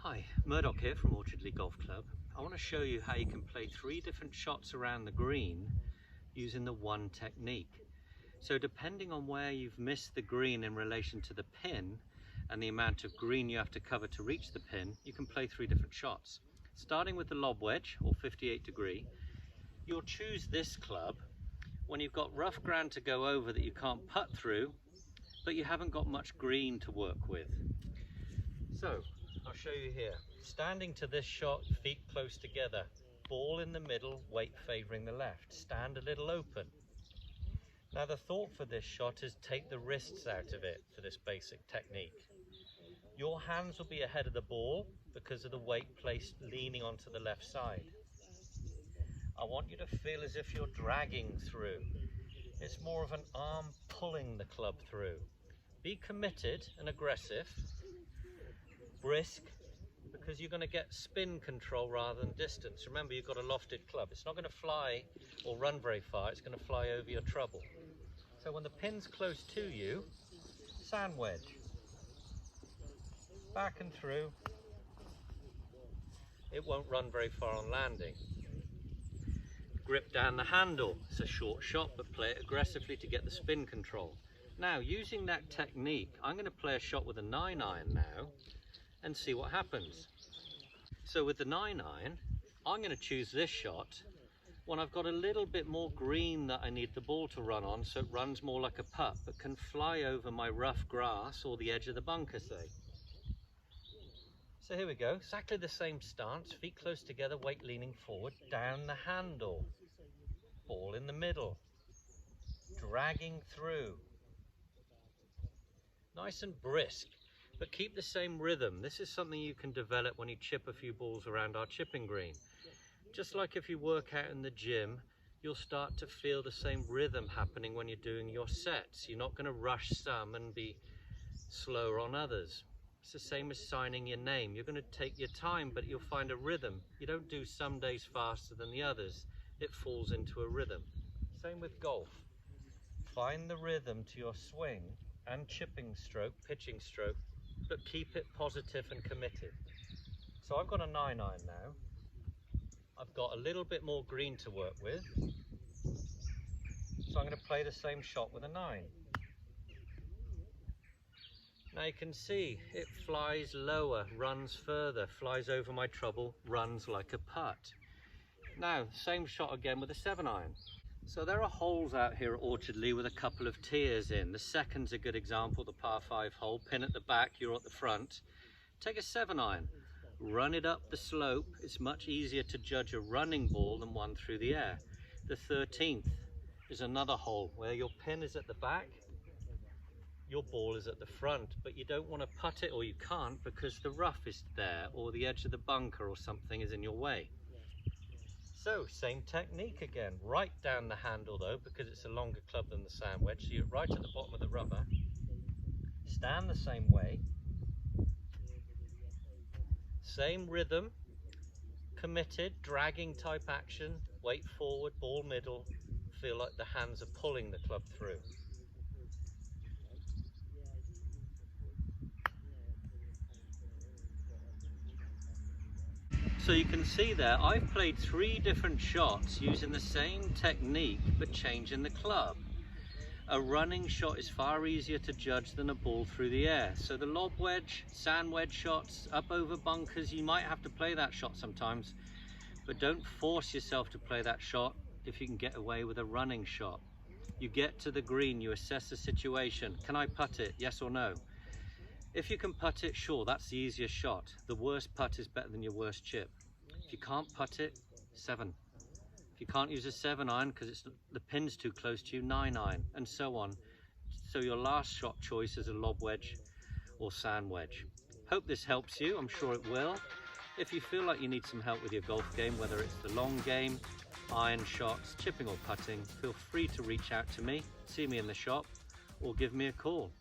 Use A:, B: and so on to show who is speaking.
A: Hi, Murdoch here from Orchardleigh Golf Club. I want to show you how you can play 3 different shots around the green using the one technique. So depending on where you've missed the green in relation to the pin and the amount of green you have to cover to reach the pin, you can play 3 different shots. Starting with the lob wedge, or 58 degree, you'll choose this club when you've got rough ground to go over that you can't putt through, but you haven't got much green to work with. So I'll show you here. Standing to this shot, feet close together, ball in the middle, weight favoring the left. Stand a little open. Now the thought for this shot is take the wrists out of it for this basic technique. Your hands will be ahead of the ball because of the weight placed leaning onto the left side. I want you to feel as if you're dragging through. It's more of an arm pulling the club through. Be committed and aggressive, brisk, because you're going to get spin control rather than distance. Remember, you've got a lofted club. It's not going to fly or run very far. It's going to fly over your trouble. So when the pin's close to you, sand wedge. Back and through. It won't run very far on landing. Grip down the handle. It's a short shot, but play it aggressively to get the spin control. Now, using that technique, I'm going to play a shot with a 9-iron now and see what happens. So with the 9-iron, I'm going to choose this shot when I've got a little bit more green that I need the ball to run on, so it runs more like a putt, but can fly over my rough grass or the edge of the bunker, say. So here we go, exactly the same stance, feet close together, weight leaning forward, down the handle, ball in the middle, dragging through. Nice and brisk, but keep the same rhythm. This is something you can develop when you chip a few balls around our chipping green. Just like if you work out in the gym, you'll start to feel the same rhythm happening when you're doing your sets. You're not going to rush some and be slower on others. It's the same as signing your name. You're going to take your time, but you'll find a rhythm. You don't do some days faster than the others. It falls into a rhythm. Same with golf. Find the rhythm to your swing and chipping stroke, pitching stroke, but keep it positive and committed. So I've got a 9-iron now. I've got a little bit more green to work with. So I'm going to play the same shot with a 9. Now you can see it flies lower, runs further, flies over my trouble, runs like a putt. Now, same shot again with a 7-iron. So there are holes out here at Orchardleigh with a couple of tiers in. The second's a good example, the par 5 hole, pin at the back, you're at the front. Take a 7-iron, run it up the slope. It's much easier to judge a running ball than one through the air. The 13th is another hole where your pin is at the back, your ball is at the front, but you don't want to putt it, or you can't, because the rough is there or the edge of the bunker or something is in your way. So same technique again, right down the handle though, because it's a longer club than the sand wedge, so you're right at the bottom of the rubber. Stand the same way, same rhythm, committed, dragging type action, weight forward, ball middle, feel like the hands are pulling the club through. So you can see there, I've played 3 different shots using the same technique, but changing the club. A running shot is far easier to judge than a ball through the air. So the lob wedge, sand wedge shots, up over bunkers, you might have to play that shot sometimes, but don't force yourself to play that shot if you can get away with a running shot. You get to the green, you assess the situation. Can I putt it? Yes or no? If you can putt it, sure, that's the easiest shot. The worst putt is better than your worst chip. If you can't putt it, 7. If you can't use a 7-iron because the pin's too close to you, 9-iron, and so on. So your last shot choice is a lob wedge or sand wedge. Hope this helps you, I'm sure it will. If you feel like you need some help with your golf game, whether it's the long game, iron shots, chipping or putting, feel free to reach out to me, see me in the shop, or give me a call.